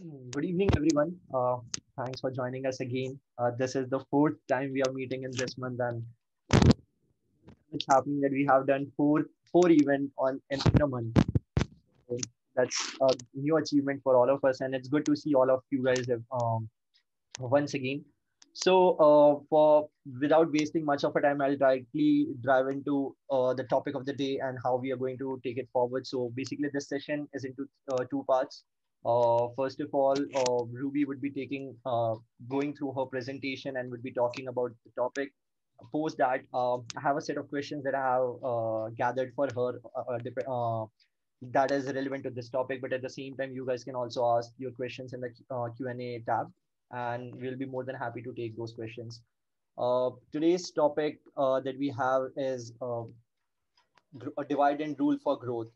Good evening, everyone. Thanks for joining us again. This is the fourth time we are meeting in this month, and it's happening that we have done four event in a month. So that's a new achievement for all of us, and it's good to see all of you guys once again. So, for without wasting much of a time, I'll directly dive into the topic of the day and how we are going to take it forward. So, basically, this session is into two parts. First of all, Ruby would be going through her presentation and would be talking about the topic. Post that, I have a set of questions that I have gathered for her that is relevant to this topic. But at the same time, you guys can also ask your questions in the Q&A tab, and we'll be more than happy to take those questions. Today's topic that we have is a divide and rule for growth,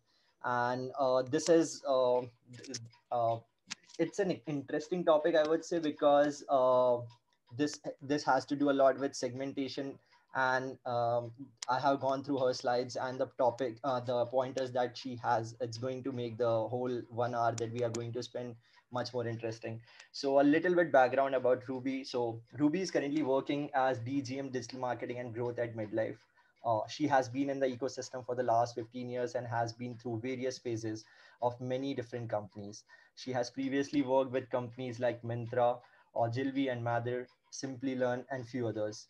and this is uh, it's an interesting topic, I would say, because this has to do a lot with segmentation, and I have gone through her slides and the topic, the pointers that she has. It's going to make the whole 1 hour that we are going to spend much more interesting. So a little bit background about Ruby. So Ruby is currently working as DGM, digital marketing and growth, at Midlife. She has been in the ecosystem for the last 15 years and has been through various phases of many different companies. She has previously worked with companies like Myntra, Ogilvy and Mather, Simply Learn, and few others.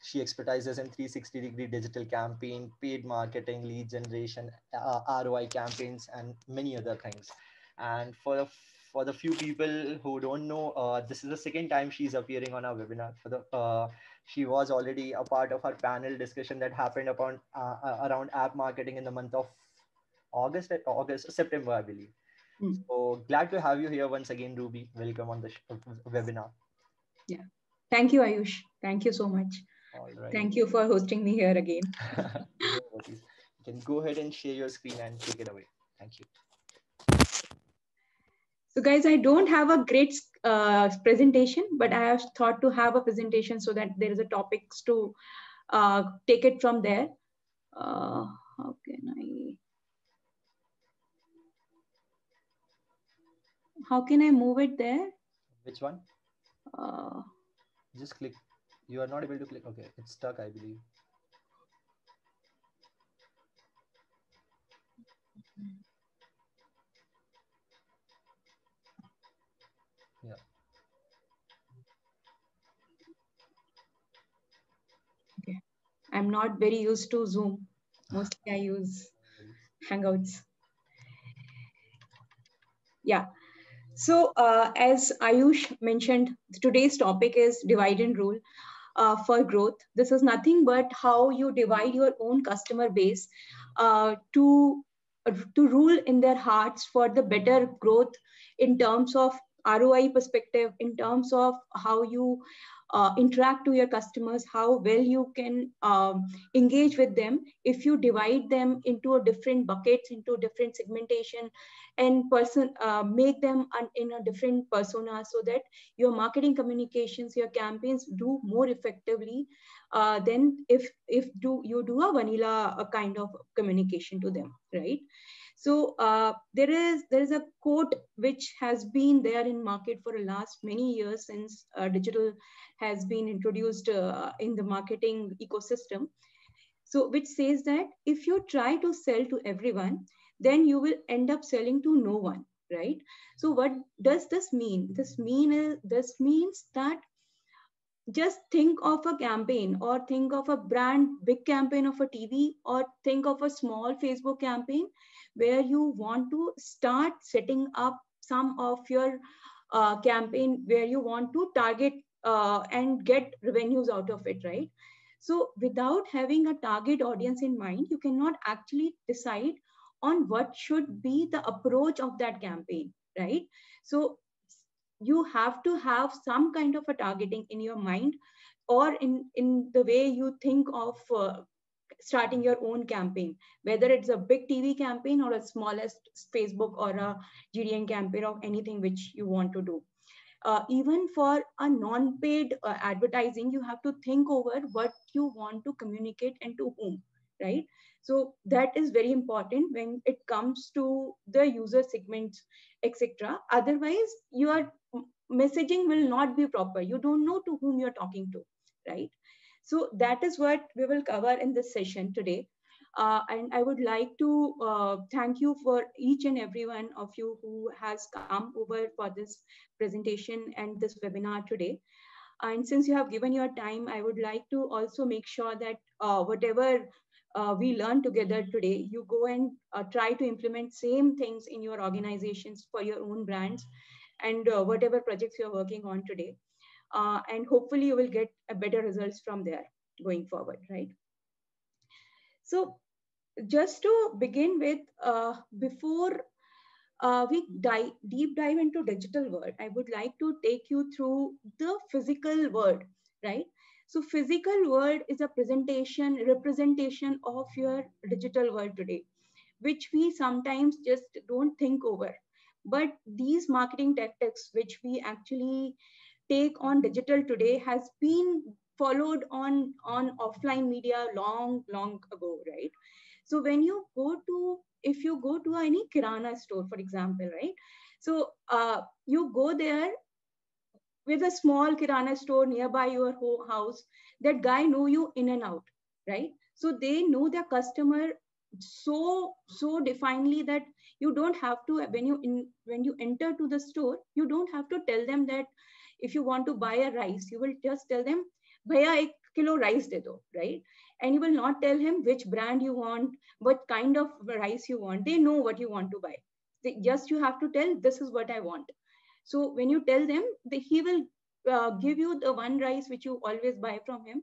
She expertises in 360-degree digital campaign, paid marketing, lead generation, ROI campaigns, and many other things. And for the few people who don't know, this is the second time she's appearing on our webinar. She was already a part of our panel discussion that happened upon around app marketing in the month of September, I believe. Hmm. So glad to have you here once again, Ruby. Welcome on the webinar. Yeah. Thank you, Ayush. Thank you so much. All right. Thank you for hosting me here again. No worries. You can go ahead and share your screen and take it away. Thank you. So, guys, I don't have a great presentation, but I have thought to have a presentation so that there is a topics to take it from there. How can I move it there? Which one? Uh, Just click. You are not able to click. Okay, it's stuck, I believe. Yeah. okay. I'm not very used to Zoom. Mostly I use Hangouts. Yeah. So, as Ayush mentioned, today's topic is divide and rule for growth. This is nothing but how you divide your own customer base to rule in their hearts for the better growth in terms of ROI perspective, in terms of how you interact to your customers, how well you can engage with them. If you divide them into a different buckets, into different segmentation, and make them in a different persona, so that your marketing communications, your campaigns do more effectively than if you do a vanilla kind of communication to them, right? So there is a quote which has been there in market for the last many years since digital has been introduced in the marketing ecosystem. So which says that if you try to sell to everyone, then you will end up selling to no one, right? So what does this mean? This means that just think of a campaign, or think of a brand big campaign of a TV, or think of a small Facebook campaign where you want to start setting up some of your campaign where you want to target and get revenues out of it, right? So without having a target audience in mind, you cannot actually decide on what should be the approach of that campaign, right? So you have to have some kind of a targeting in your mind, or in the way you think of starting your own campaign, whether it's a big TV campaign or a smallest Facebook or a GDN campaign, or anything which you want to do. Even for a non-paid advertising, you have to think over what you want to communicate and to whom, right? So that is very important when it comes to the user segments, etc. Otherwise, your messaging will not be proper. You don't know to whom you're talking to, right? So that is what we will cover in this session today. And I would like to thank you for each and every one of you who has come over for this presentation and this webinar today. And since you have given your time, I would like to also make sure that whatever we learn together today, you go and try to implement same things in your organizations for your own brands and whatever projects you're working on today. And hopefully you will get a better results from there going forward, right? So just to begin with, before deep dive into digital world, I would like to take you through the physical world, right? So physical world is a representation of your digital world today, which we sometimes just don't think over. But these marketing tactics, which we actually take on digital today, has been followed on offline media long ago, right? So when you go to, if you go to any kirana store, for example, right? So you go there with a small kirana store nearby your house. That guy know you in and out, right? So they know their customer so definedly that you don't have to, when you enter to the store, you don't have to tell them that if you want to buy a rice, you will just tell them, bhaiya 1 kilo rice de do, right? And you will not tell him which brand you want, what kind of rice you want. They know what you want to buy. Just you have to tell, this is what I want. So when you tell them, he will give you the one rice which you always buy from him.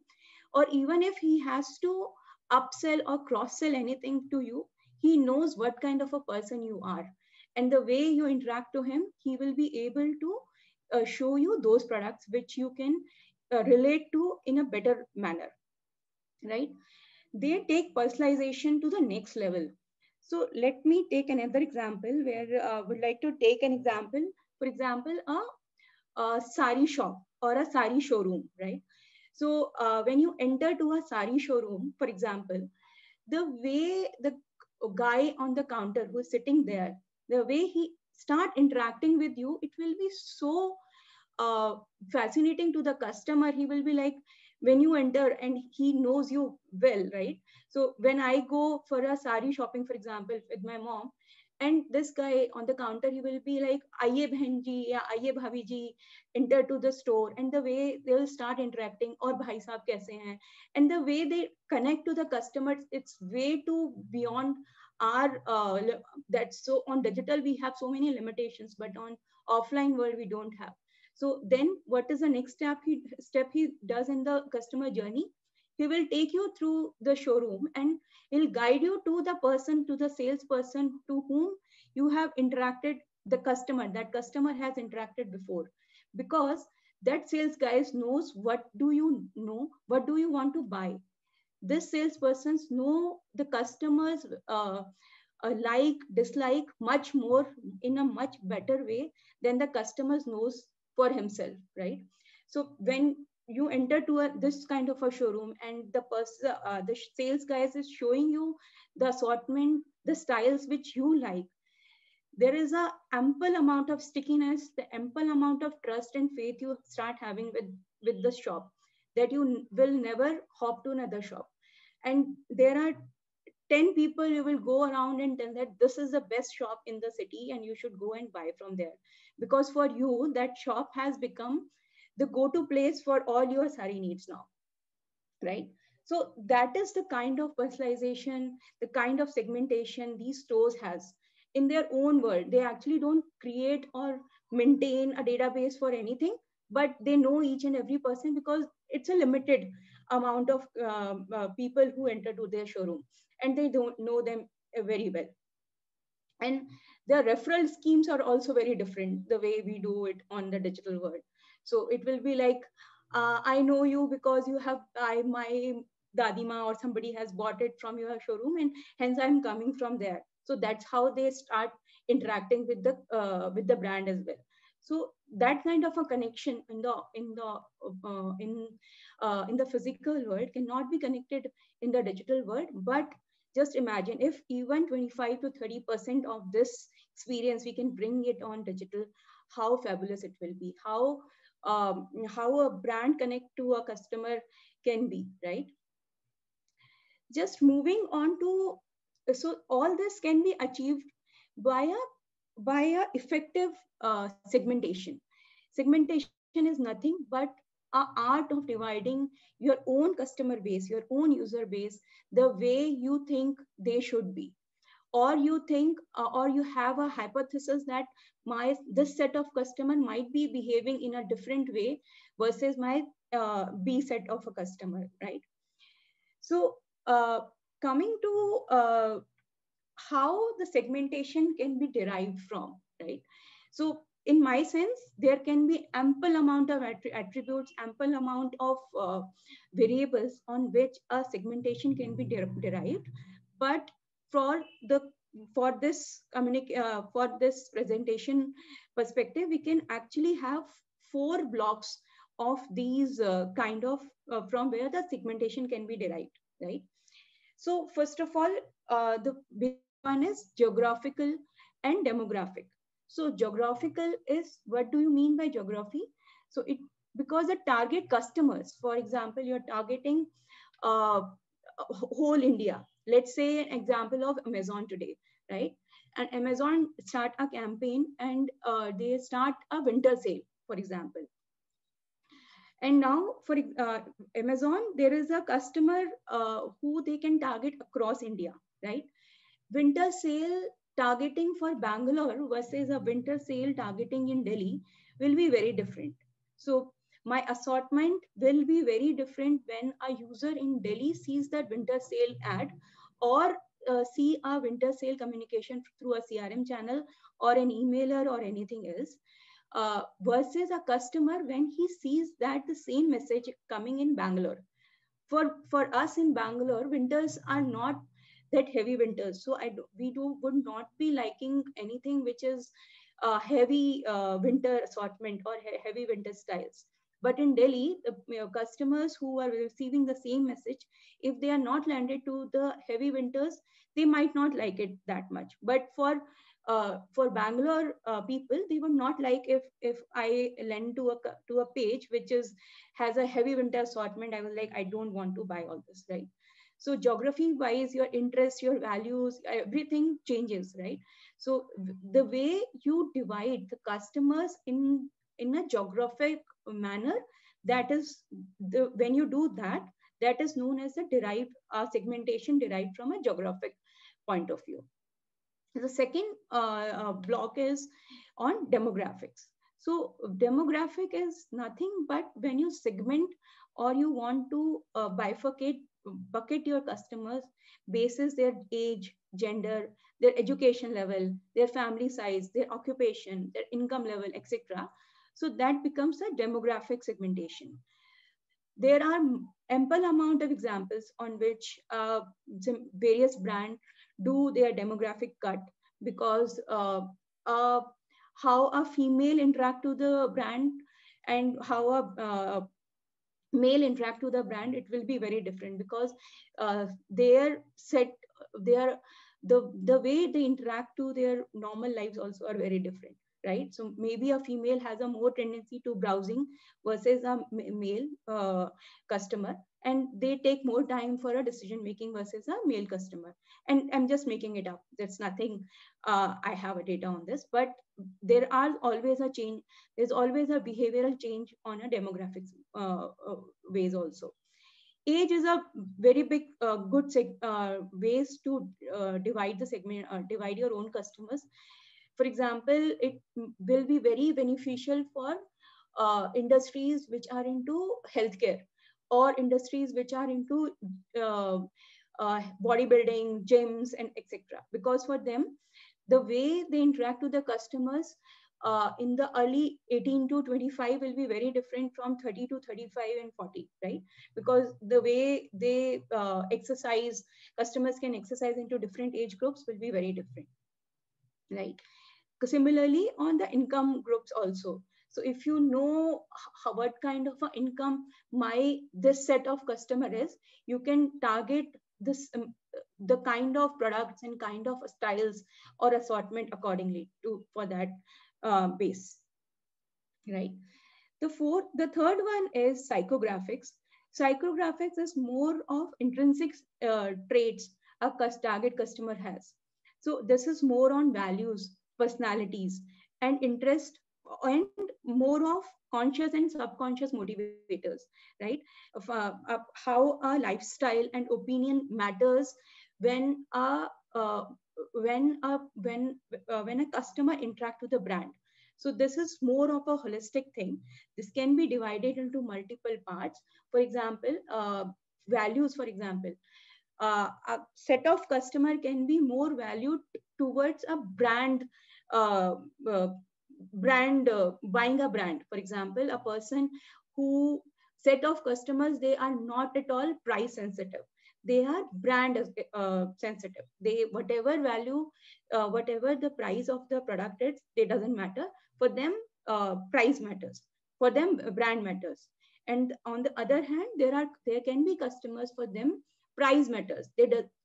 Or even if he has to upsell or cross sell anything to you, he knows what kind of a person you are. And the way you interact to him, he will be able to show you those products which you can relate to in a better manner, right? They take personalization to the next level. So let me take another example where I would like to take an example. For example, a sari shop or a sari showroom, right? So when you enter to a sari showroom, for example, the way the guy on the counter who's sitting there, the way he start interacting with you, it will be so uh, fascinating to the customer. He will be like, when you enter, and he knows you well, right? So when I go for a sari shopping, for example, with my mom, and this guy on the counter, he will be like, "Aiye behan ji," ya "Aiye bhabi ji," enter to the store, and the way they will start interacting, "Aur bhai sahab kaise hain?" And the way they connect to the customers, it's way too beyond our that's so on digital we have so many limitations, but on offline world we don't have. So then what is the next step he does in the customer journey? He will take you through the showroom and he'll guide you to the person, to the salesperson to whom you have interacted, the customer, that customer has interacted before. Because that sales guy knows what do you know, what do you want to buy. This salespersons know the customers like, dislike much more, in a much better way than the customers knows for himself, right? So when you enter to this kind of a showroom, and the sales guys is showing you the assortment, the styles which you like, there is a ample amount of stickiness, the ample amount of trust and faith you start having with the shop, that you will never hop to another shop. And there are 10 people you will go around and tell that this is the best shop in the city and you should go and buy from there, because for you that shop has become the go-to place for all your sari needs now, right? So that is the kind of personalization, the kind of segmentation these stores has in their own world. They actually don't create or maintain a database for anything, but they know each and every person, because it's a limited amount of people who enter to their showroom, and they don't know them very well. And the referral schemes are also very different the way we do it on the digital world. So it will be like, I know you because you have, my dadima or somebody has bought it from your showroom, and hence I'm coming from there. So that's how they start interacting with the brand as well. So that kind of a connection in the physical world cannot be connected in the digital world, but Just imagine if even 25 to 30% of this experience we can bring it on digital, how fabulous it will be, how a brand connect to a customer can be, right? Just moving on to, so all this can be achieved by a effective segmentation. Segmentation is nothing but a art of dividing your own customer base, your own user base, the way you think they should be, or you think or you have a hypothesis that this set of customer might be behaving in a different way versus my B set of a customer, right? So coming to how the segmentation can be derived from, right? So in my sense, there can be ample amount of attributes, ample amount of variables on which a segmentation can be derived. But for the for this presentation perspective, we can actually have 4 blocks of these kind of from where the segmentation can be derived, right? So first of all, the big one is geographical and demographic. So geographical is, what do you mean by geography? So it, because the target customers, for example, you're targeting uh, whole India. Let's say an example of Amazon today, right? And Amazon start a campaign and they start a winter sale, for example. And now for Amazon, there is a customer who they can target across India, right? Winter sale targeting for Bangalore versus a winter sale targeting in Delhi will be very different. So my assortment will be very different when a user in Delhi sees that winter sale ad, or see a winter sale communication through a CRM channel or an emailer or anything else, versus a customer when he sees that the same message coming in Bangalore. For us in Bangalore, winters are not that heavy winters, so we would not be liking anything which is heavy winter assortment or heavy winter styles. But in Delhi, the customers who are receiving the same message, if they are not landed to the heavy winters, they might not like it that much. But for Bangalore people, they would not like if I lend to a page which has a heavy winter assortment. I was like, I don't want to buy all this, right? So geography wise, your interests, your values, everything changes, right? So the way you divide the customers in a geographic manner, that is when you do that, that is known as a derived segmentation derived from a geographic point of view. The second block is on demographics. So demographic is nothing but when you segment or you want to bucket your customers basis their age, gender, their education level, their family size, their occupation, their income level, etc. So that becomes a demographic segmentation. There are ample amount of examples on which various brands do their demographic cut, because how a female interact to the brand and how a male interact to the brand, it will be very different, because their the way they interact to their normal lives also are very different, right? So maybe a female has a more tendency to browsing versus a male customer, and they take more time for a decision making versus a male customer. And I'm just making it up, there's nothing I have a data on this, but there are always a change, there's always a behavioral change on a demographics ways also. Age is a very big good ways to divide the segment, divide your own customers. For example, it will be very beneficial for industries which are into healthcare, or industries which are into bodybuilding, gyms, and etc. Because for them, the way they interact with the customers in the early 18 to 25 will be very different from 30 to 35 and 40, right? Because the way they exercise, customers can exercise into different age groups will be very different, right? Similarly, on the income groups also. So if you know what kind of a income this set of customer is, you can target the kind of products and kind of styles or assortment accordingly for that base, right? The third one is psychographics. Psychographics is more of intrinsic traits a target customer has. So this is more on values, personalities, and interest, and more of conscious and subconscious motivators, right? How a lifestyle and opinion matters when a uh, when a customer interact with the brand. So this is more of a holistic thing. This can be divided into multiple parts. For example, values, for example, a set of customer can be more valued towards a brand, uh, uh, buying a brand. For example, a person who set of customers, they are not at all price sensitive. They are brand sensitive. They whatever value, whatever the price of the product is, it doesn't matter for them. Price matters for them. Brand matters. And on the other hand, there can be customers for them price matters.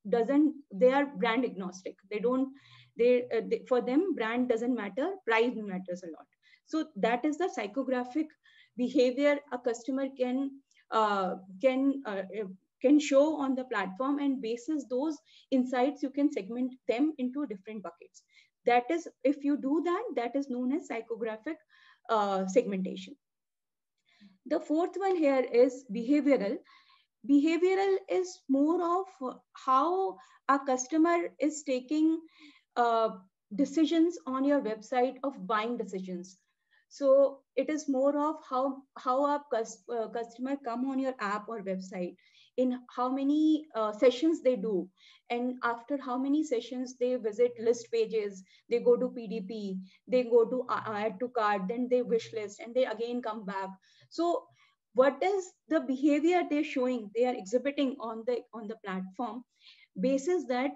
Doesn't they are brand agnostic. They don't they for them brand doesn't matter, price matters a lot. So that is the psychographic behavior a customer uh, can uh, can show on the platform, and basis those insights you can segment them into different buckets. That is, if you do that, that is known as psychographic segmentation. The fourth one here is behavioral. Behavioral is more of how a customer is taking uh, decisions on your website, of buying decisions. So it is more of how a customer come on your app or website, in how many sessions they do, and after how many sessions they visit list pages, they go to PDP, they go to add to cart, then they wish list, and they again come back. So what is the behavior they're showing, they are exhibiting on the platform, basis that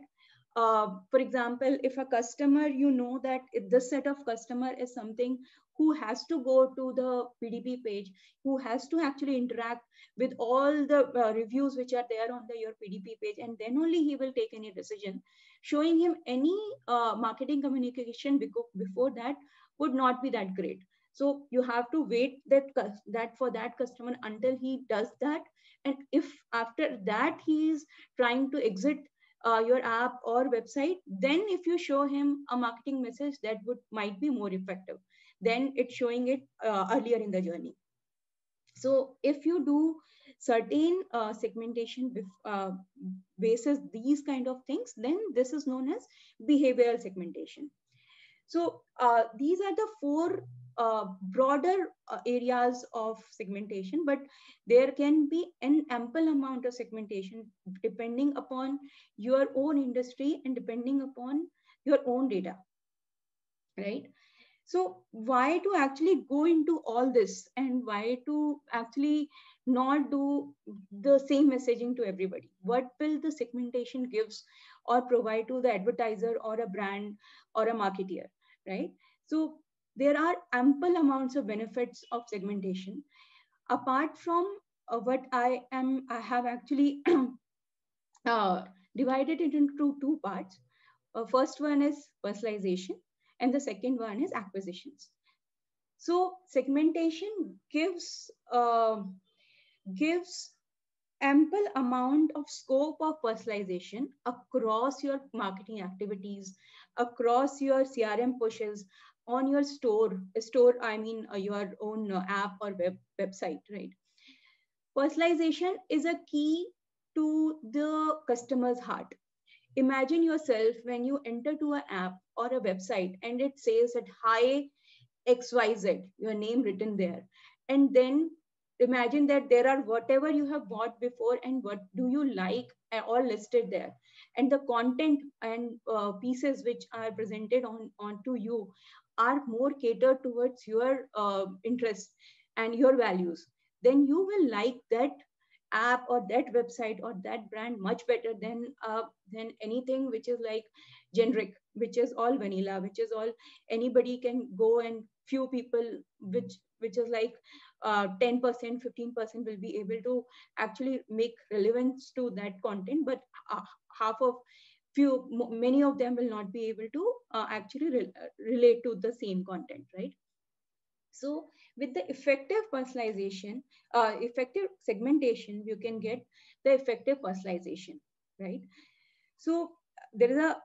for example, if a customer, you know that this set of customer is something who has to go to the PDP page, who has to actually interact with all the reviews which are there on your PDP page, and then only he will take any decision. Showing him any marketing communication before that would not be that great. So you have to wait that for that customer until he does that. And if after that he is trying to exit your app or website, then if you show him a marketing message, that would might be more effective than it showing it earlier in the journey. So if you do certain segmentation basis these kind of things, then this is known as behavioral segmentation. So these are the four broader areas of segmentation, but there can be an ample amount of segmentation depending upon your own industry and depending upon your own data, right? So why to actually go into all this, and why to actually not do the same messaging to everybody? What will the segmentation gives or provide to the advertiser or a brand or a marketeer, right? So there are ample amounts of benefits of segmentation. Apart from what I have actually uh, divided it into two parts. First one is personalization, and the second one is acquisitions. So segmentation gives ample amount of scope of personalization across your marketing activities, across your CRM pushes, on your store. I mean your own app or website, right? Personalization is a key to the customer's heart. Imagine yourself when you enter to an app or a website and it says that hi XYZ, your name written there. And then imagine that there are whatever you have bought before and what do you like all listed there. And the content and pieces which are presented on to you are more catered towards your interests and your values. Then you will like that app or that website or that brand much better than anything which is like generic, which is all vanilla, which is all anybody can go, and few people, which is like 10%, 15% will be able to actually make relevance to that content, but half of many of them will not be able to actually relate to the same content, right? So with the effective personalization, effective segmentation, you can get the effective personalization, right? So there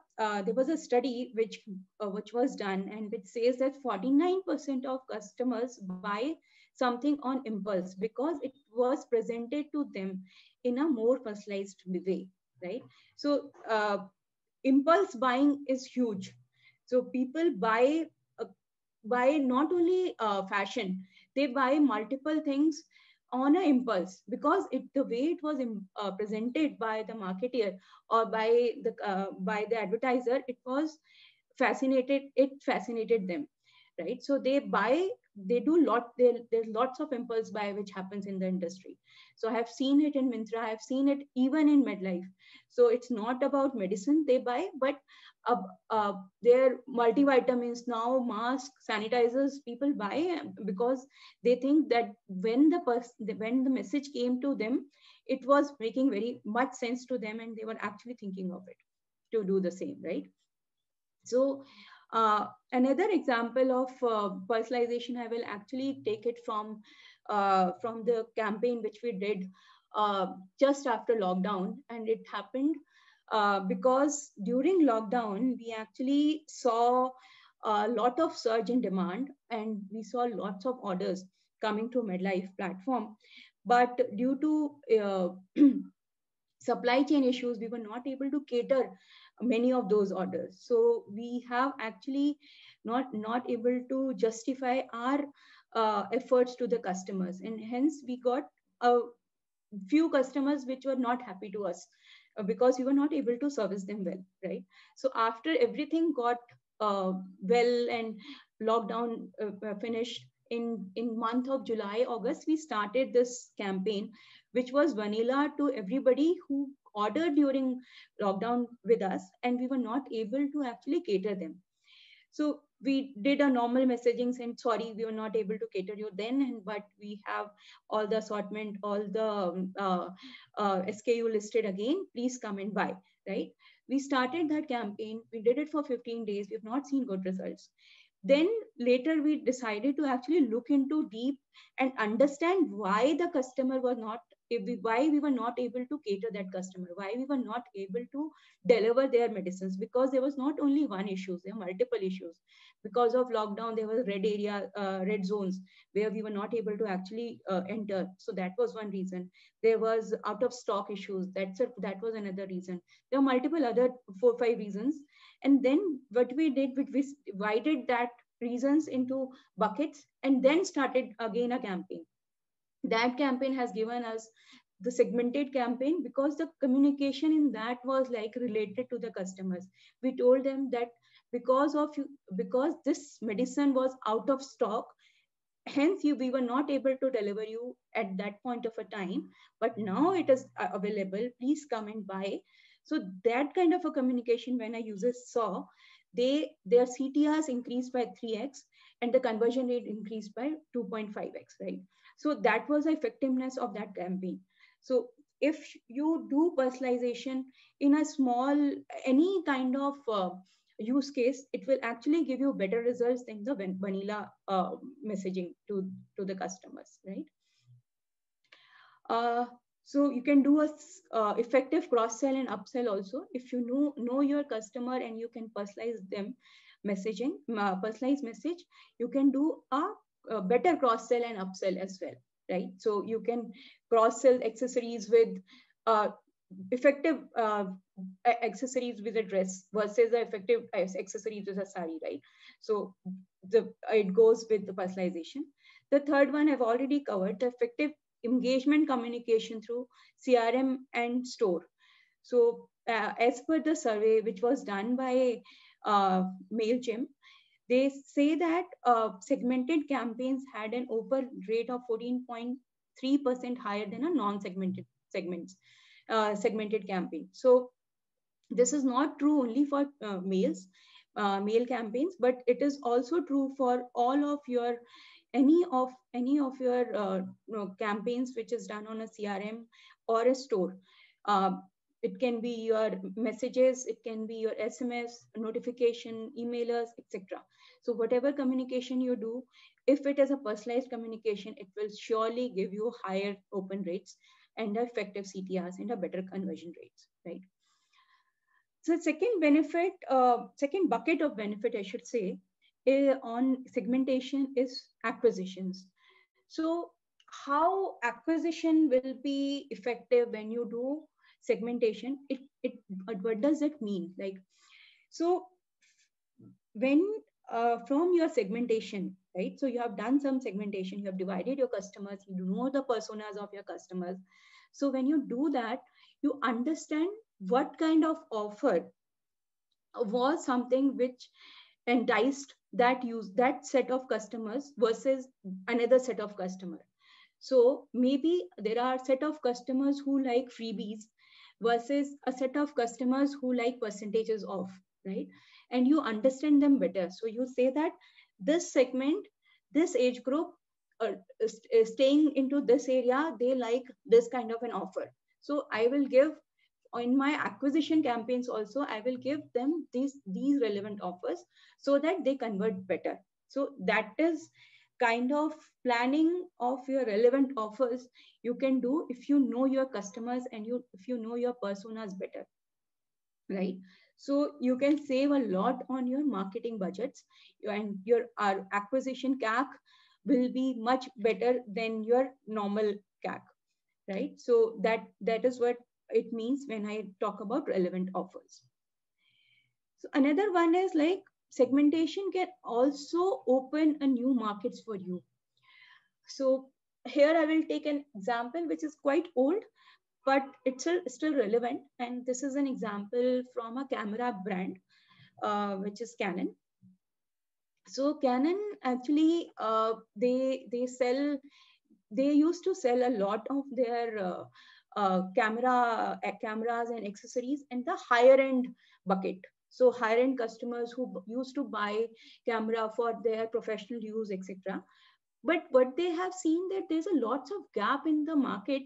was a study which was done, and which says that 49% of customers buy something on impulse because it was presented to them in a more personalized way, right? So impulse buying is huge. So people uh, buy not only fashion, they buy multiple things on an impulse, because the way it was presented by the marketer or by the advertiser, it fascinated them, right? So they do there's lots of impulse buy which happens in the industry. So I have seen it in Myntra, I have seen it even in MedLife. So it's not about medicine they buy, but uh, their multivitamins, now masks, sanitizers, people buy because they think that when the message came to them, it was making very much sense to them, and they were actually thinking of it to do the same, right? So another example of personalization, I will actually take it from the campaign which we did just after lockdown, and it happened because during lockdown we actually saw a lot of surge in demand, and we saw lots of orders coming to MedLife platform, but due to supply chain issues, we were not able to cater many of those orders. So we have actually not able to justify our efforts to the customers, and hence we got a few customers which were not happy to us because we were not able to service them well, right? So after everything got well and lockdown finished, in month of July, August, we started this campaign, which was vanilla to everybody who ordered during lockdown with us, and we were not able to actually cater them. So we did a normal messaging saying, sorry, we were not able to cater you then, but we have all the assortment, all the SKU listed again, please come and buy, right? We started that campaign, we did it for 15 days, we've not seen good results. Then later we decided to actually look into deep and understand why the customer was not, why we were not able to cater that customer, why we were not able to deliver their medicines, because there was not only one issue, there were multiple issues. Because of lockdown, there was red zones where we were not able to actually enter. So that was one reason. There was out of stock issues. That was another reason. There were multiple other 4-5 reasons. And then what we did, we divided that reasons into buckets and then started again a campaign. That campaign has given us the segmented campaign, because the communication in that was like related to the customers. We told them that because this medicine was out of stock, hence we were not able to deliver you at that point of a time, but now it is available, please come and buy. So that kind of a communication, when our users saw, their CTRs increased by 3x and the conversion rate increased by 2.5x, right? So that was the effectiveness of that campaign. So if you do personalization in a small, any kind of use case, it will actually give you better results than the vanilla messaging to the customers, right? So you can do a effective cross sell and upsell also. If you know your customer and you can personalize them messaging, personalized message, you can do a better cross sell and upsell as well, right? So you can cross sell accessories with effective accessories with a dress versus the effective accessories with a sari, right? So it goes with the personalization. The third one I've already covered, the effective engagement communication through CRM and store. So as per the survey which was done by MailChimp, they say that segmented campaigns had an open rate of 14.3% higher than a non-segmented segmented campaign. So This is not true only for male campaigns, but it is also true for all of your any of your campaigns which is done on a CRM or a store. Uh, it can be your messages, it can be your SMS, notification, emailers, etc. So whatever communication you do, if it is a personalized communication, it will surely give you higher open rates and effective CTRs and a better conversion rates, right? So second benefit, second bucket of benefit, I should say, on segmentation is acquisitions. So how acquisition will be effective when you do segmentation? What does it mean? Like, so when from your segmentation, right? So you have done some segmentation, you have divided your customers, you know the personas of your customers. So when you do that, you understand what kind of offer was something which enticed that set of customers versus another set of customer. So maybe there are set of customers who like freebies versus a set of customers who like percentages off, right? And you understand them better, so you say that this segment, this age group, staying into this area, they like this kind of an offer. So I will give, in my acquisition campaigns also, I will give them these relevant offers so that they convert better. So that is kind of planning of your relevant offers you can do if you know your customers and if you know your personas better, right? So you can save a lot on your marketing budgets, and your acquisition CAC will be much better than your normal CAC, right? So that is what it means when I talk about relevant offers. So another one is like segmentation can also open a new markets for you. So here I will take an example which is quite old, but it's still relevant. And this is an example from a camera brand, which is Canon. So Canon actually, they used to sell a lot of their cameras and accessories in the higher end bucket. So higher end customers who used to buy camera for their professional use, etc. But what they have seen that there's a lots of gap in the market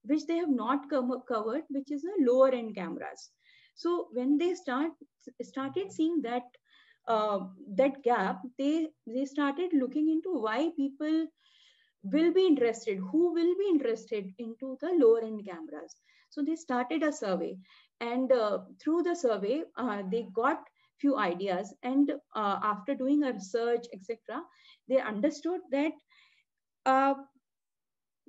which they have not covered, which is the lower end cameras. So when they started seeing that gap, they started looking into why people will be interested, who will be interested into the lower end cameras. So they started a survey, and through the survey they got few ideas, and after doing a research, etc., they understood that uh,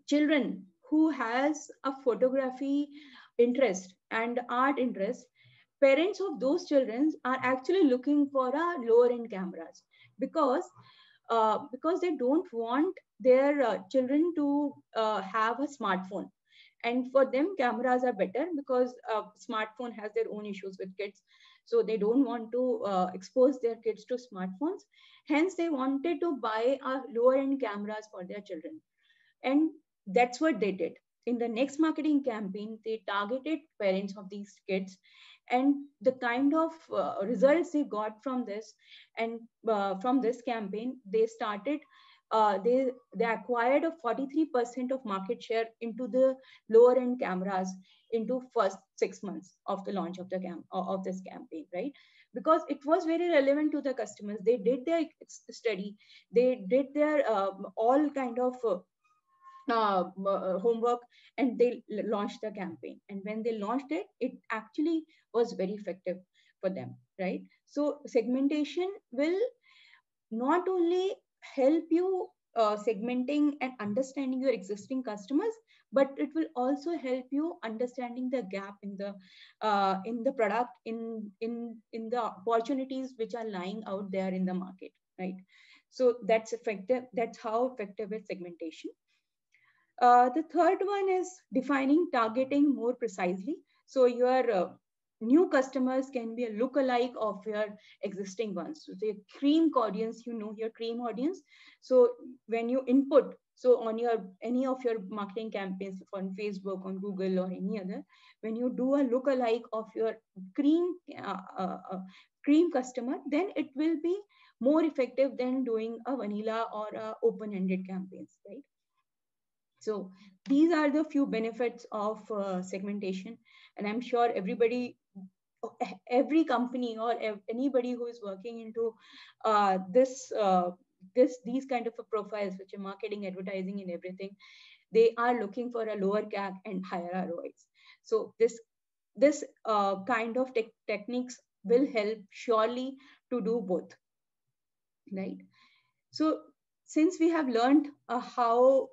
children who has a photography interest and art interest, parents of those children are actually looking for a lower end cameras, because they don't want their children to have a smartphone, and for them cameras are better because smartphone has their own issues with kids, so they don't want to expose their kids to smartphones. Hence they wanted to buy a lower end cameras for their children, and that's what they did. In the next marketing campaign, they targeted parents of these kids, and the kind of results they got from this, and from this campaign, they started. They acquired a 43% of market share into the lower end cameras into first 6 months of the launch of of this campaign, right? Because it was very relevant to the customers. They did their study, they did their all kind of homework, and they launched the campaign, and when they launched it, it actually was very effective for them, right? So segmentation will not only help you segmenting and understanding your existing customers, but it will also help you understanding the gap in the product, in the opportunities which are lying out there in the market, right? So that's effective. That's how effective is segmentation. The third one is defining targeting more precisely. So you are new customers can be a look-alike of your existing ones. So the cream audience, you know your cream audience. So when you input, so on your any of your marketing campaigns on Facebook, on Google, or any other, when you do a look-alike of your cream cream customer, then it will be more effective than doing a vanilla or a open-ended campaigns, right? So these are the few benefits of segmentation, and I'm sure every company or anybody who is working into these kind of a profiles, which are marketing, advertising, and everything, they are looking for a lower CAC and higher ROIs. So this kind of techniques will help surely to do both, right? So since we have learned how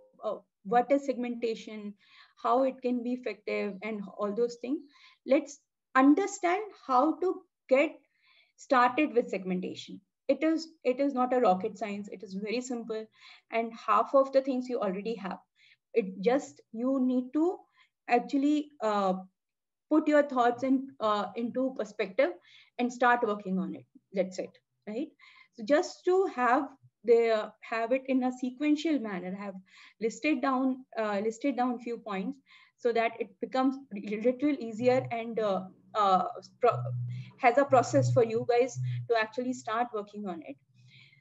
what is segmentation, how it can be effective, and all those things, let's understand how to get started with segmentation. It is not a rocket science. It is very simple, and half of the things you already have. It just you need to actually put your thoughts into perspective and start working on it. That's it, right? So just to have it in a sequential manner, have listed down few points, so that it becomes a little easier, and uh, has a process for you guys to actually start working on it.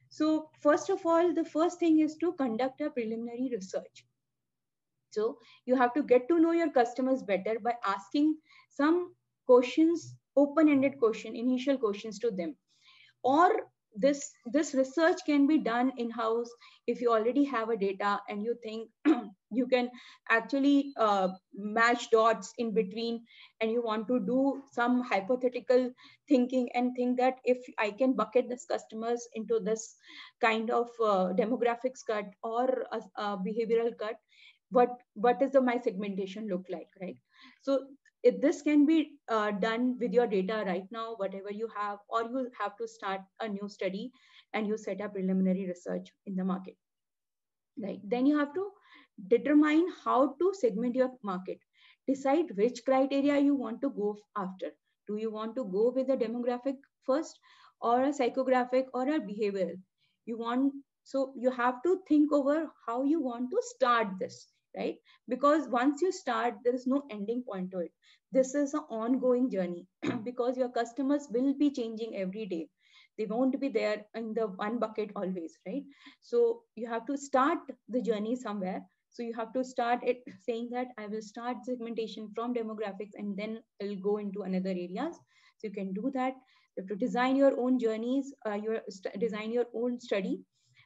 So first of all, the first thing is to conduct a preliminary research. So you have to get to know your customers better by asking some questions, open-ended question, initial questions to them. Or this research can be done in-house if you already have a data and you think you can actually match dots in between, and you want to do some hypothetical thinking and think that if I can bucket this customers into this kind of demographics cut or a behavioral cut, what is my segmentation look like, right? So this can be done with your data right now, whatever you have, or you have to start a new study and you set up preliminary research in the market, right? Then you have to determine how to segment your market. Decide which criteria you want to go after. Do you want to go with a demographic first, or a psychographic, or a behavioral? You want, so you have to think over how you want to start this, right? Because once you start, there is no ending point to it. This is an ongoing journey because your customers will be changing every day. They won't be there in the one bucket always, right? So you have to start the journey somewhere. So you have to start it saying that I will start segmentation from demographics and then I'll go into another areas. So you can do that. You have to design your own journeys, design your own study,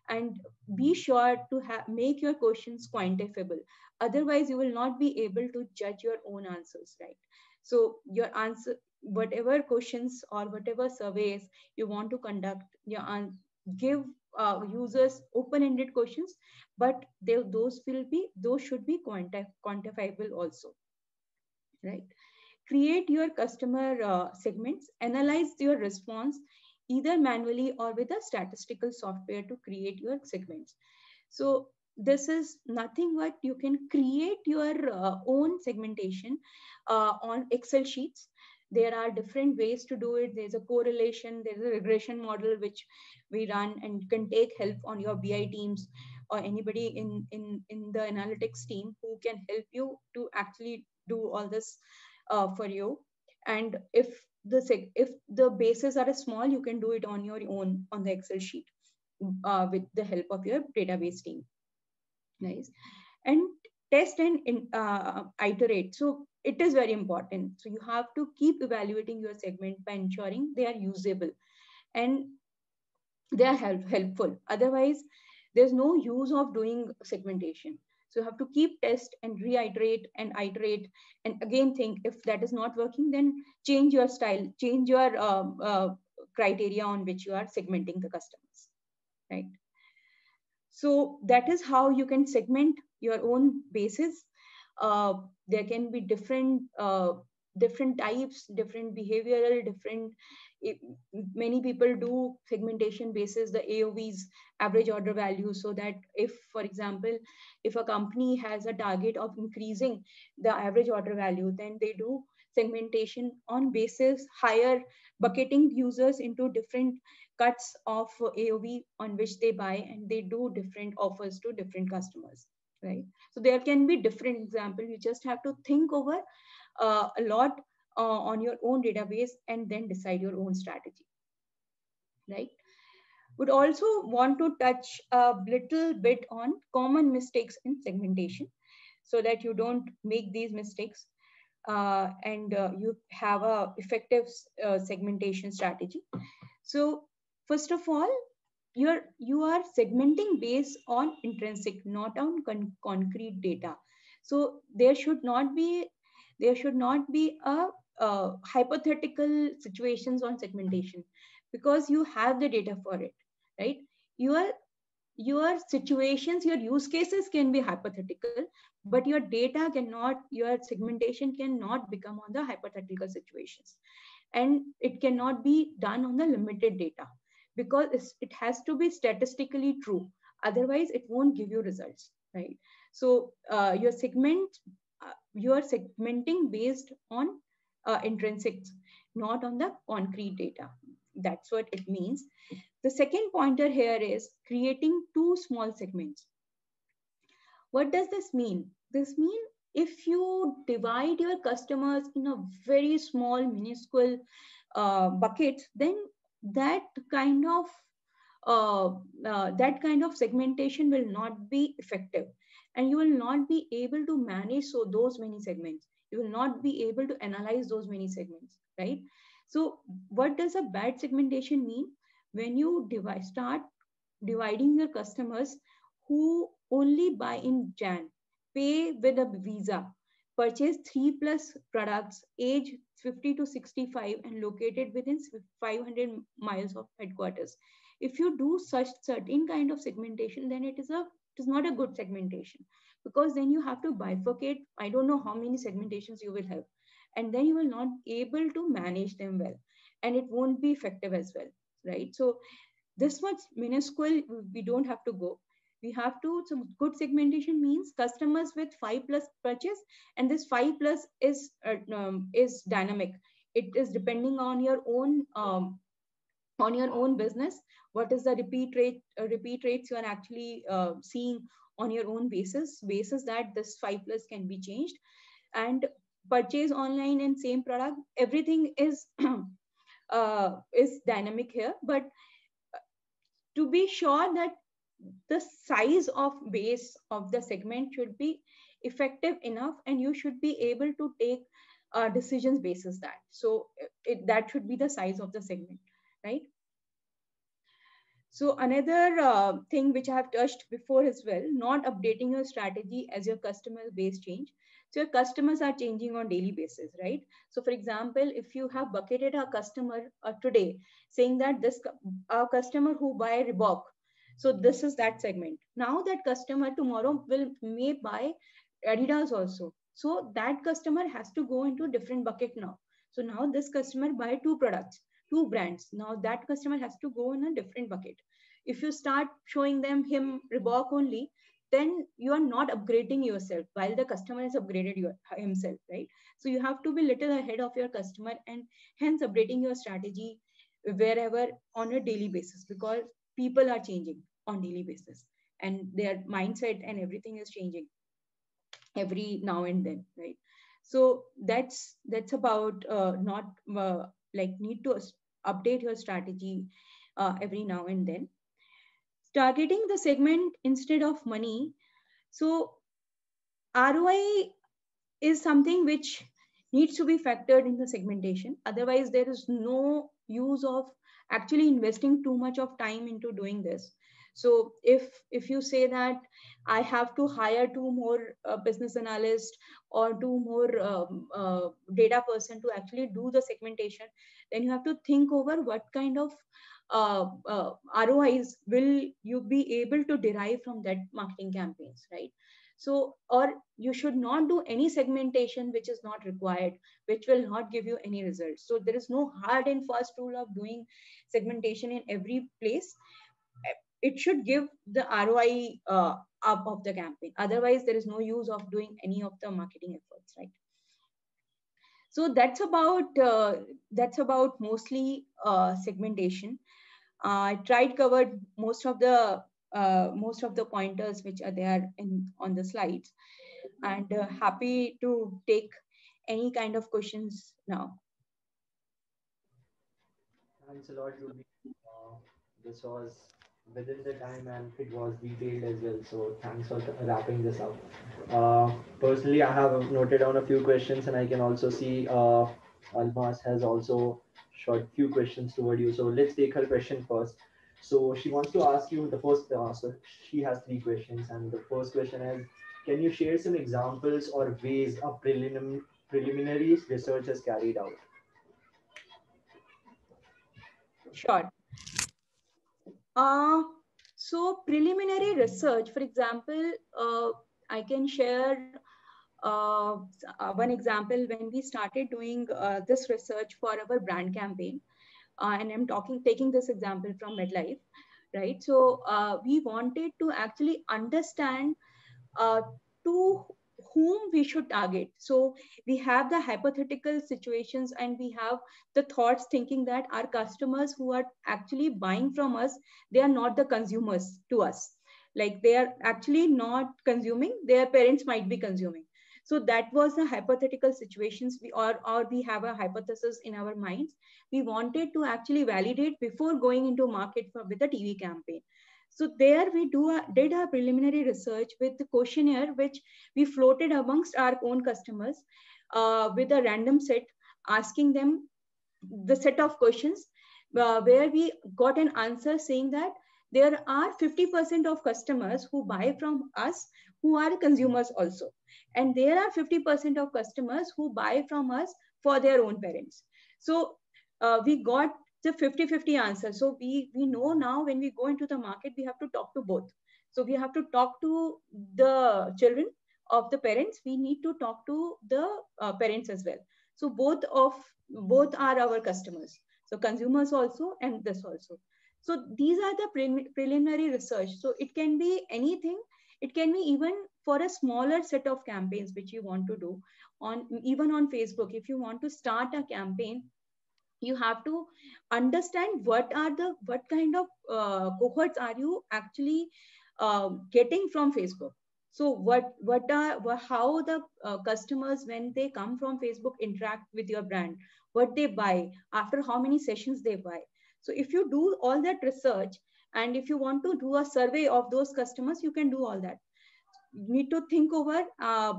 and be sure to make your questions quantifiable. Otherwise, you will not be able to judge your own answers, right? So your answer, whatever questions or whatever surveys you want to conduct, give users open-ended questions, but those should be quantifiable also, right? Create your customer segments, analyze your response either manually or with a statistical software to create your segments. So this is nothing but you can create your own segmentation on Excel sheets. There are different ways to do it. There's a correlation, there's a regression model which we run, and you can take help on your BI teams or anybody in the analytics team who can help you to actually do all this for you. And if the bases are small, you can do it on your own on the Excel sheet with the help of your database team. Nice. And test and iterate. So it is very important. So you have to keep evaluating your segment by ensuring they are usable and they are helpful. Otherwise, there's no use of doing segmentation. So you have to keep test and reiterate and iterate, and again think if that is not working, then change your style, change your criteria on which you are segmenting the customers, right? So that is how you can segment your own bases. There can be different types, different behavioral, different. It, many people do segmentation basis the AOVs, average order value, so that if, for example, if a company has a target of increasing the average order value, then they do segmentation on basis higher bucketing users into different cuts of AOV on which they buy, and they do different offers to different customers, right? So there can be different example. You just have to think over a lot on your own database and then decide your own strategy, right? Would also want to touch a little bit on common mistakes in segmentation so that you don't make these mistakes, and you have a effective segmentation strategy. So first of all, you are segmenting based on intrinsic, not on concrete data. So there should not be a hypothetical situations on segmentation, because you have the data for it, right? Your situations, your use cases can be hypothetical, but your data cannot, your segmentation cannot become on the hypothetical situations, and it cannot be done on the limited data, because it has to be statistically true, otherwise it won't give you results, right? So you are segmenting based on intrinsics, not on the concrete data. That's what it means. The second pointer here is creating two small segments. What does this mean? This means if you divide your customers in a very small, minuscule buckets, then that kind of segmentation will not be effective, and you will not be able to manage those many segments. You will not be able to analyze those many segments, right? So what does a bad segmentation mean? When you start dividing your customers who only buy in Jan, pay with a visa, purchase 3+ products, age 50 to 65, and located within 500 miles of headquarters. If you do such certain kind of segmentation, then it is not a good segmentation, because then you have to bifurcate. I don't know how many segmentations you will have, and then you will not able to manage them well, and it won't be effective as well, right? So this much minuscule, we don't have to go. We have to, so good segmentation means customers with 5+ purchase, and this 5+ is dynamic. It is depending on your own business. What is the repeat rates you are actually seeing on your own basis that this 5+ can be changed. And purchase online and same product, everything is dynamic here, but to be sure that the size of base of the segment should be effective enough, and you should be able to take decisions basis that. So that should be the size of the segment, right? So another thing which I have touched before as well, not updating your strategy as your customer base change. So your customers are changing on daily basis, right? So for example, if you have bucketed a customer today, saying that a customer who buy Reebok, so this is that segment. Now that customer tomorrow may buy Adidas also. So that customer has to go into a different bucket now. So now this customer buy two products, two brands. Now that customer has to go in a different bucket. If you start showing him Reebok only, then you are not upgrading yourself while the customer has upgraded himself, right? So you have to be little ahead of your customer, and hence updating your strategy wherever on a daily basis, because people are changing on daily basis, and their mindset and everything is changing every now and then, right? So that's about not like need to update your strategy every now and then. Targeting the segment instead of money. So ROI is something which needs to be factored in the segmentation. Otherwise, there is no use of actually investing too much of time into doing this. So if you say that I have to hire two more business analysts or two more data person to actually do the segmentation, then you have to think over what kind of ROIs will you be able to derive from that marketing campaigns, right? So, or you should not do any segmentation which is not required, which will not give you any results. So there is no hard and fast rule of doing segmentation in every place. It should give the ROI up of the campaign. Otherwise, there is no use of doing any of the marketing efforts, right? So that's about mostly segmentation. I tried covered most of the pointers which are there on the slides, and happy to take any kind of questions now. Thanks a lot, Ruby. This was within the time and it was detailed as well. So thanks for wrapping this up. Personally, I have noted down a few questions, and I can also see Almas has also shot few questions toward you. So let's take her question first. So she wants to ask you the first. So she has three questions, and the first question is, can you share some examples or ways a preliminary research is carried out? Sure. So preliminary research, for example, I can share one example when we started doing this research for our brand campaign. And I'm taking this example from MedLife, right? So we wanted to actually understand uh, to whom we should target. So we have the hypothetical situations and we have the thoughts thinking that our customers who are actually buying from us, they are not the consumers to us. Like they are actually not consuming, their parents might be consuming. So that was the hypothetical situations or we have a hypothesis in our minds. We wanted to actually validate before going into market with a TV campaign. So there we did a preliminary research with the questionnaire, which we floated amongst our own customers with a random set, asking them the set of questions where we got an answer saying that there are 50% of customers who buy from us who are consumers also. And there are 50% of customers who buy from us for their own parents. So we got the 50-50 answer. So we know now when we go into the market, we have to talk to both. So we have to talk to the children of the parents. We need to talk to the parents as well. So both are our customers. So consumers also and this also. So these are the preliminary research. So it can be anything. It can be even for a smaller set of campaigns which you want to do on even on Facebook. If you want to start a campaign, you have to understand what kind of cohorts are you actually getting from Facebook. So how the customers when they come from Facebook interact with your brand, what they buy, after how many sessions they buy. So if you do all that research and if you want to do a survey of those customers, you can do all that. You need to think over, uh,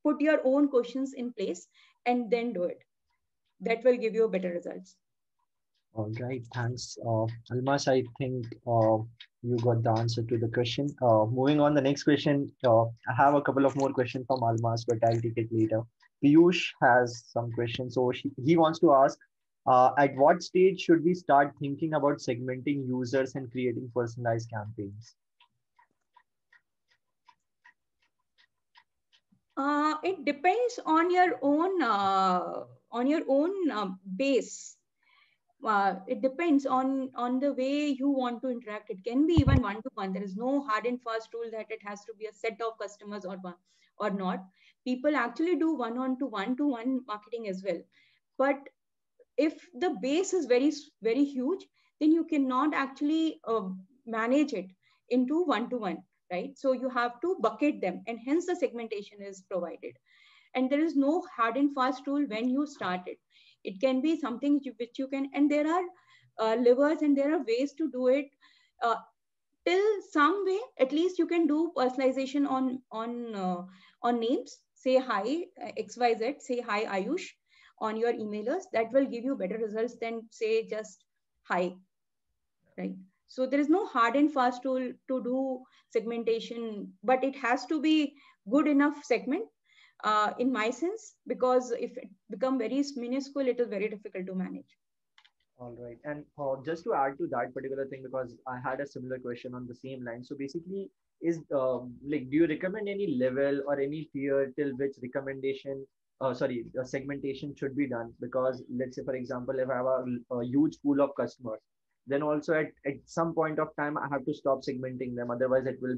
put your own questions in place and then do it. That will give you better results. All right, thanks. Almas, I think you got the answer to the question. Moving on, the next question. I have a couple of more questions from Almas, but I'll take it later. Piyush has some questions. So he wants to ask, at what stage should we start thinking about segmenting users and creating personalized campaigns? It depends on your own base. It depends on the way you want to interact. It can be even one to one. There is no hard and fast rule that it has to be a set of customers or not. People actually do one-to-one marketing as well. But if the base is very huge, then you cannot actually manage it into one-to-one, right? So you have to bucket them, and hence the segmentation is provided. And there is no hard and fast rule when you start it. It can be something which you can, and there are levers and there are ways to do it. uh, Till some way, at least you can do personalization on names. Say hi XYZ, say hi Ayush on your emailers. That will give you better results than say just hi, right? So there is no hard and fast rule to do segmentation, but it has to be good enough segment, in my sense, because if it become very minuscule, it is very difficult to manage. All right. And just to add to that particular thing, because I had a similar question on the same line. So basically, is like, do you recommend any level or any tier till which segmentation should be done? Because let's say, for example, if I have a huge pool of customers, then also at some point of time, I have to stop segmenting them. Otherwise, it will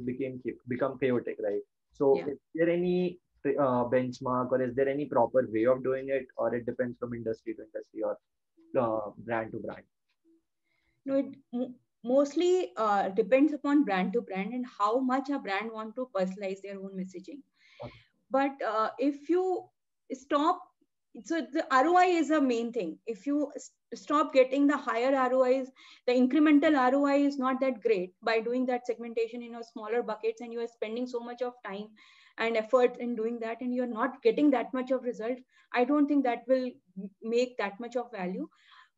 become chaotic, right? So Yeah. is there any benchmark, or is there any proper way of doing it, or it depends from industry to industry or brand to brand? No, it mostly depends upon brand to brand and how much a brand want to personalize their own messaging. Okay. But if you stop, so the ROI is a main thing. If you stop getting the higher ROIs, the incremental ROI is not that great by doing that segmentation in a smaller buckets, and you are spending so much of time and effort in doing that, and you're not getting that much of result. I don't think that will make that much of value.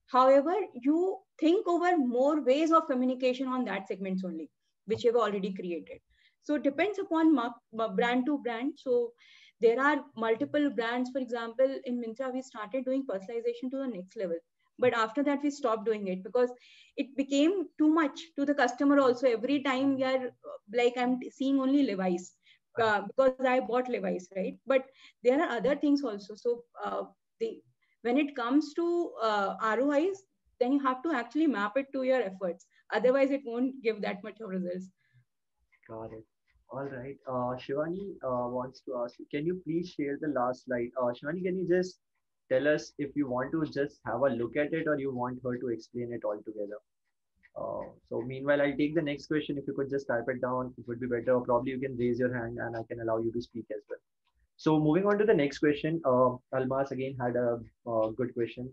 However, you think over more ways of communication on that segments only, which you've already created. So it depends upon brand to brand. So there are multiple brands. For example, in Myntra, we started doing personalization to the next level. But after that, we stopped doing it because it became too much to the customer also. Every time we are like, I'm seeing only Levi's because I bought Levi's, right? But there are other things also. So when it comes to ROIs, then you have to actually map it to your efforts. Otherwise, it won't give that much of results. Got it. All right. Shivani wants to ask you, can you please share the last slide? Shivani, can you just tell us if you want to just have a look at it or you want her to explain it all together? So meanwhile, I'll take the next question. If you could just type it down, it would be better. Or probably you can raise your hand and I can allow you to speak as well. So moving on to the next question, Almas again had a good question.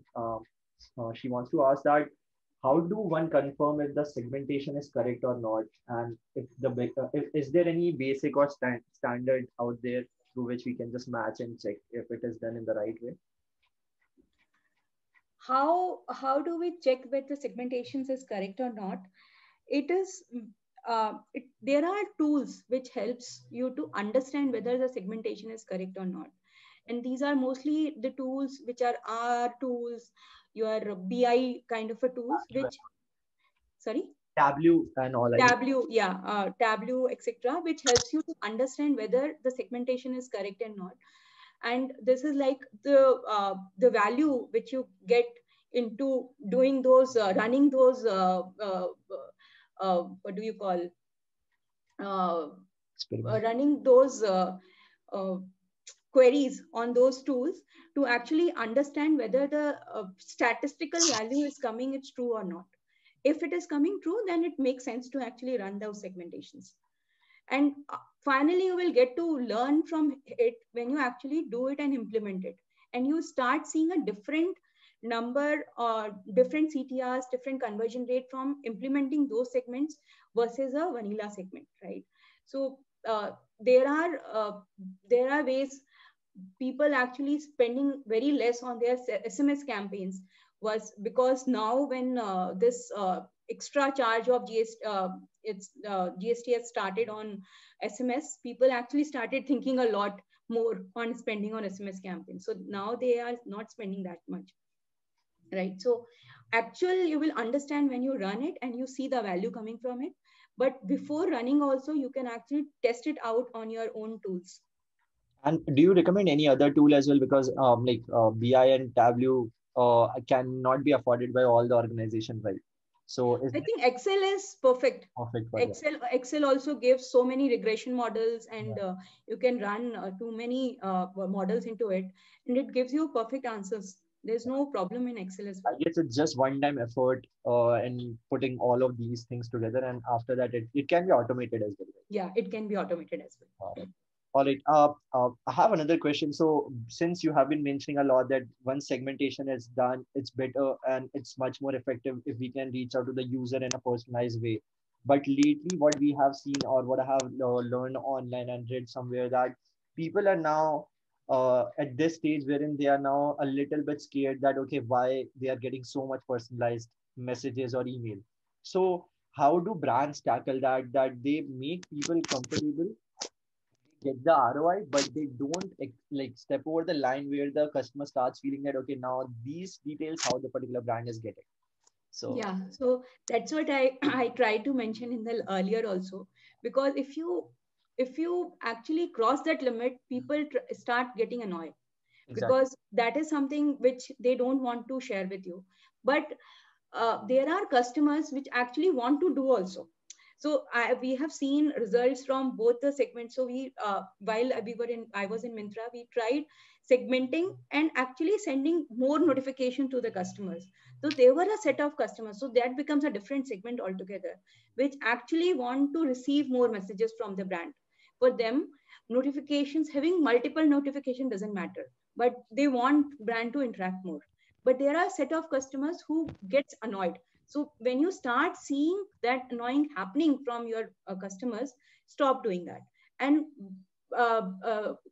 She wants to ask that how do one confirm if the segmentation is correct or not, and if is there any basic or standard out there through which we can just match and check if it is done in the right way? How do we check whether the segmentations is correct or not? It is there are tools which helps you to understand whether the segmentation is correct or not, and these are mostly the tools which are R tools, your BI kind of a tools, which sorry, Tableau and all. Tableau, yeah, Tableau, etc., which helps you to understand whether the segmentation is correct or not. And this is like the value which you get into doing those running those what do you call running those queries on those tools to actually understand whether the statistical value is coming, it's true or not. If it is coming true, then it makes sense to actually run those segmentations. And finally, you will get to learn from it when you actually do it and implement it. And you start seeing a different number or different CTRs, different conversion rate from implementing those segments versus a vanilla segment, right? So there are ways people actually spending very less on their SMS campaigns was because now when this extra charge of GST has started on SMS, people actually started thinking a lot more on spending on SMS campaigns. So now they are not spending that much, right? So actually you will understand when you run it and you see the value coming from it. But before running also, you can actually test it out on your own tools. And do you recommend any other tool as well? Because BI and Tableau cannot be afforded by all the organizations, right? So I think Excel is perfect. Perfect for Excel also gives so many regression models, and you can run too many models into it, and it gives you perfect answers. There's no problem in Excel as well. I guess it's just one-time effort and putting all of these things together, and after that, it can be automated as well. Yeah, it can be automated as well. All right. I have another question. So since you have been mentioning a lot that once segmentation is done, it's better and it's much more effective if we can reach out to the user in a personalized way. But lately, what we have seen or what I have learned online and read somewhere that people are now at this stage wherein they are now a little bit scared that, okay, why they are getting so much personalized messages or email. So how do brands tackle that, that they make people comfortable, get the ROI, but they don't like step over the line where the customer starts feeling that, okay, now these details how the particular brand is getting. So yeah, so that's what I tried to mention in the earlier also, because if you actually cross that limit, people start getting annoyed. Exactly. Because that is something which they don't want to share with you. But there are customers which actually want to do also. So we have seen results from both the segments. So we, while I was in Myntra, we tried segmenting and actually sending more notification to the customers. So there were a set of customers. So that becomes a different segment altogether, which actually want to receive more messages from the brand. For them, notifications, having multiple notification doesn't matter, but they want brand to interact more. But there are a set of customers who gets annoyed. So when you start seeing that annoying happening from your customers, stop doing that and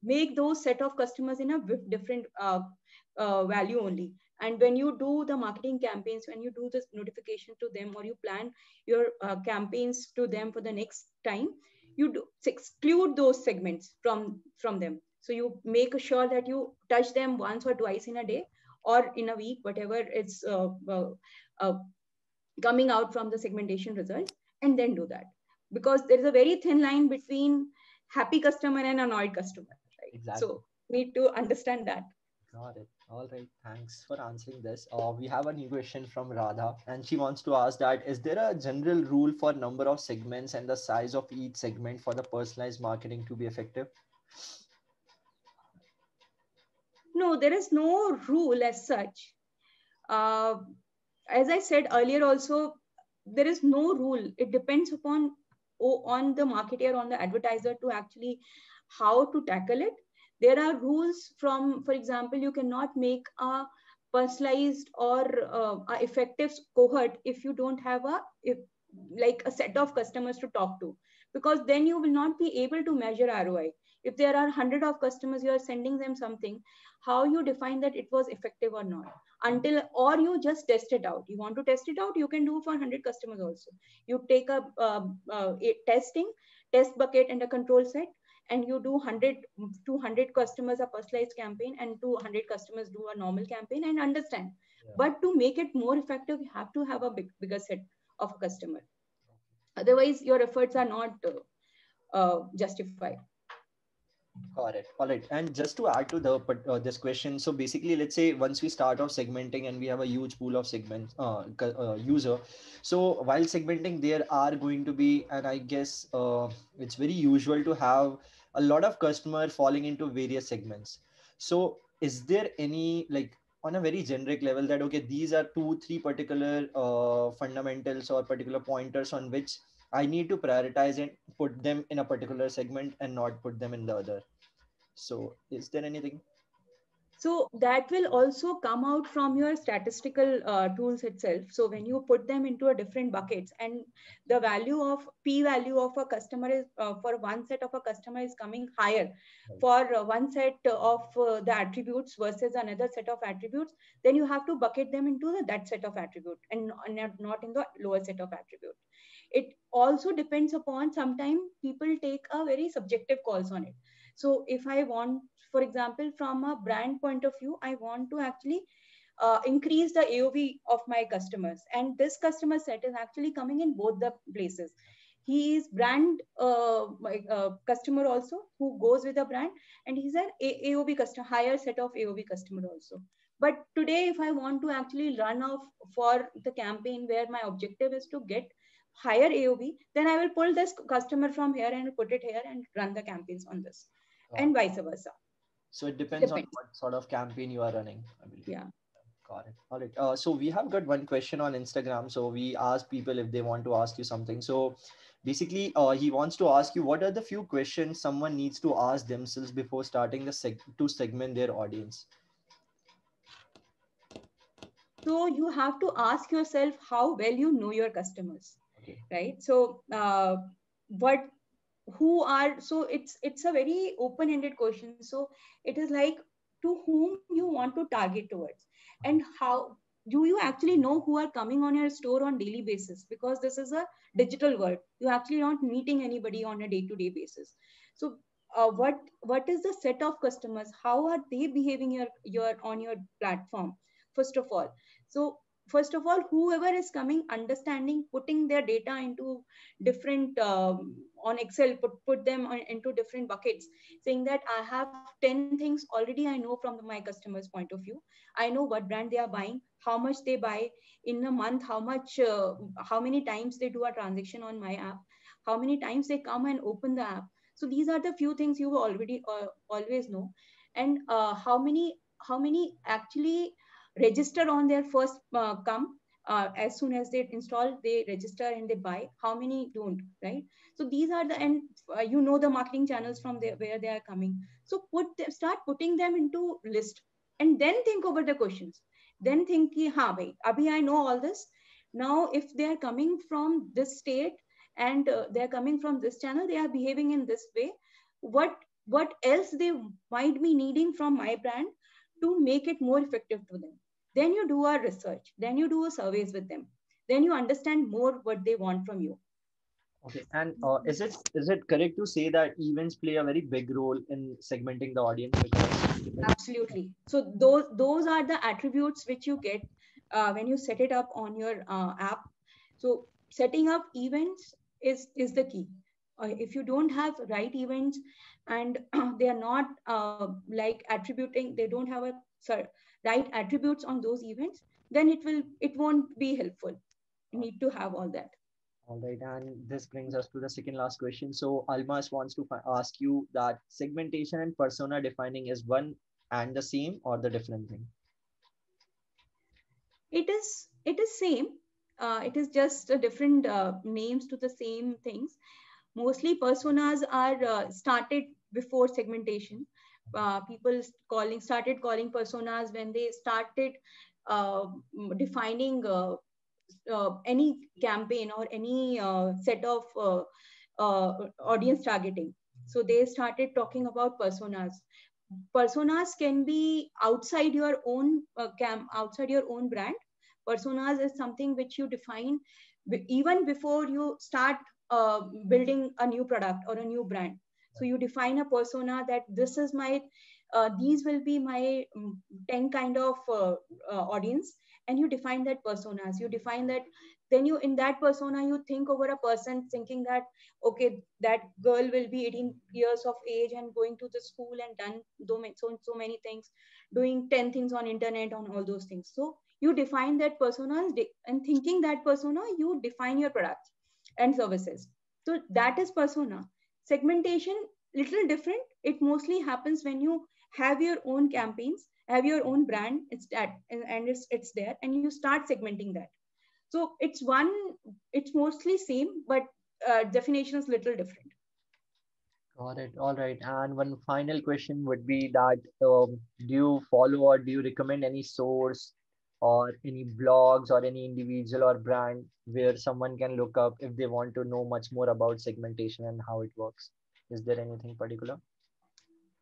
make those set of customers in a different value only. And when you do the marketing campaigns, when you do this notification to them, or you plan your campaigns to them for the next time, you do exclude those segments from them. So you make sure that you touch them once or twice in a day or in a week, whatever it's uh, coming out from the segmentation results, and then do that. Because there is a very thin line between happy customer and annoyed customer, right? Exactly. So need to understand that. Got it. All right. Thanks for answering this. We have a new question from Radha, and she wants to ask that is there a general rule for number of segments and the size of each segment for the personalized marketing to be effective? No, there is no rule as such. Uh, as I said earlier, also there is no rule. It depends upon on the marketer, on the advertiser to actually how to tackle it. There are rules from, for example, you cannot make a personalized or a effective cohort if you don't have like a set of customers to talk to, because then you will not be able to measure ROI. If there are 100 of customers, you are sending them something, how you define that it was effective or not? Until, or you just test it out. You want to test it out, you can do for 100 customers also. You take a testing test bucket and a control set, and you do 100 200 customers a personalized campaign and 200 customers do a normal campaign, and understand. Yeah. But to make it more effective, you have to have a bigger set of a customer. Otherwise your efforts are not justified. Got it. All right. And just to add to the this question, so basically, let's say once we start off segmenting and we have a huge pool of segments user. So while segmenting, there are going to be, and I guess it's very usual to have a lot of customer falling into various segments. So is there any like on a very generic level that okay, these are two, three particular fundamentals or particular pointers on which I need to prioritize and put them in a particular segment and not put them in the other? So is there anything? So that will also come out from your statistical tools itself. So when you put them into a different buckets, and the value of p value of a customer is for one set of a customer is coming higher Right. for one set of the attributes versus another set of attributes, then you have to bucket them into that set of attribute, and not in the lower set of attribute. It also depends upon, sometimes people take a very subjective calls on it. So if I want, for example, from a brand point of view, I want to actually increase the AOV of my customers, and this customer set is actually coming in both the places. He is brand customer also who goes with a brand, and he's an AOV customer, higher set of AOV customer also. But today, if I want to actually run off for the campaign where my objective is to get higher AOV, then I will pull this customer from here and put it here and run the campaigns on this, Got and it. vice versa. So it depends on Depends. what sort of campaign you are running, I believe. Yeah. Got it. All right. So we have got one question on Instagram. So we asked people if they want to ask you something. So basically, he wants to ask you what are the few questions someone needs to ask themselves before starting the to segment their audience. So you have to ask yourself how well you know your customers, Okay. right? So what who are, so it's a very open-ended question. So it is like, to whom you want to target towards, and how do you actually know who are coming on your store on daily basis, because this is a digital world. You actually not meeting anybody on a day-to-day basis. So what is the set of customers, how are they behaving your on your platform, first of all? So first of all, whoever is coming, understanding, putting their data into different on Excel, put them into different buckets, saying that I have 10 things already I know from my customer's point of view. I know what brand they are buying, how much they buy in a month, how many times they do a transaction on my app, how many times they come and open the app. So these are the few things you already always know. And how many actually register on their first come, as soon as they install, they register and they buy, how many don't, right? So these are the, and the marketing channels from there where they are coming. So start putting them into list, and then think over the questions. Then think ki, ha bhai, abhi I know all this. Now if they are coming from this state, and they are coming from this channel, they are behaving in this way, what else they might be needing from my brand to make it more effective to them. Then you do a research, then you do a surveys with them, then you understand more what they want from you. Okay, and is it correct to say that events play a very big role in segmenting the audience? Because Absolutely. So those are the attributes which you get when you set it up on your app. So setting up events is the key. If you don't have right events, and they are not like attributing, they don't have a right attributes on those events, then it won't be helpful. You need to have all that. all right, and this brings us to the second last question. So Almas wants to ask you that segmentation and persona defining is one and the same or the different thing? It is same. It is just a different names to the same things. Mostly personas are started before segmentation. People started calling personas when they started uh, defining any campaign or any set of audience targeting. So they started talking about personas. Personas can be outside your own outside your own brand. Personas is something which you define even before you start building a new product or a new brand. So you define a persona that this is my these will be my 10 kind of audience, and you define that personas, you define that. Then you, in that persona, you think over a person, thinking that okay, that girl will be 18 years of age and going to the school and done so many things, doing 10 things on internet, on all those things. So you define that persona, and thinking that persona, you define your products and services. So that is persona. Segmentation, little different. It mostly happens when you have your own campaigns, have your own brand, it's that, and it's there, and you start segmenting that. So it's mostly same, but definition is little different. Got it. All right. And one final question would be that do you follow or do you recommend any source or any blogs or any individual or brand where someone can look up if they want to know much more about segmentation and how it works? Is there anything particular?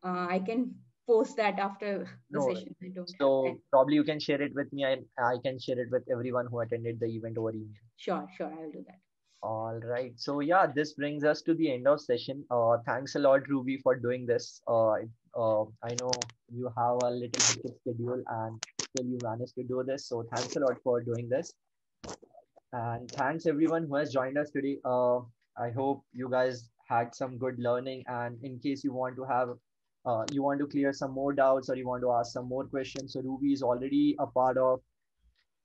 I can post that after the No. session. I don't have So time. probably you can share it with me and I can share it with everyone who attended the event over email. Sure, I will do that. All right. So yeah, this brings us to the end of session. Thanks a lot, Ruby, for doing this. I know you have a little hectic schedule and still you managed to do this. So thanks a lot for doing this. And thanks everyone who has joined us today. I hope you guys had some good learning. And in case you want to have, you want to clear some more doubts or you want to ask some more questions, so Ruby is already a part of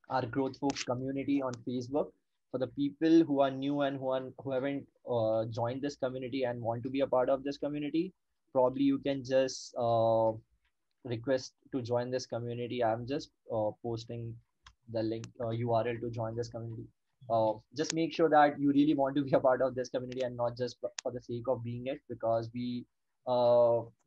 our Growth Folks community on Facebook. For the people who are new and who haven't joined this community and want to be a part of this community, probably you can just request to join this community. I'm just posting the link URL to join this community. Just make sure that you really want to be a part of this community and not just for the sake of being it, because we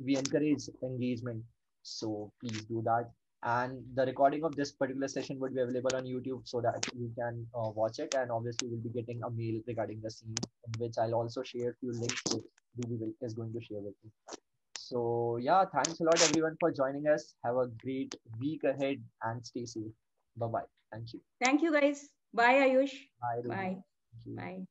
encourage engagement. So please do that. And the recording of this particular session would be available on YouTube so that you can watch it. And obviously, we'll be getting a mail regarding the same, in which I'll also share a few links which is going to share with you. So yeah, thanks a lot everyone for joining us. Have a great week ahead and stay safe. Bye bye. Thank you. Thank you, guys. Bye, Ayush. Bye, Ruby. Bye. Thank you. Bye.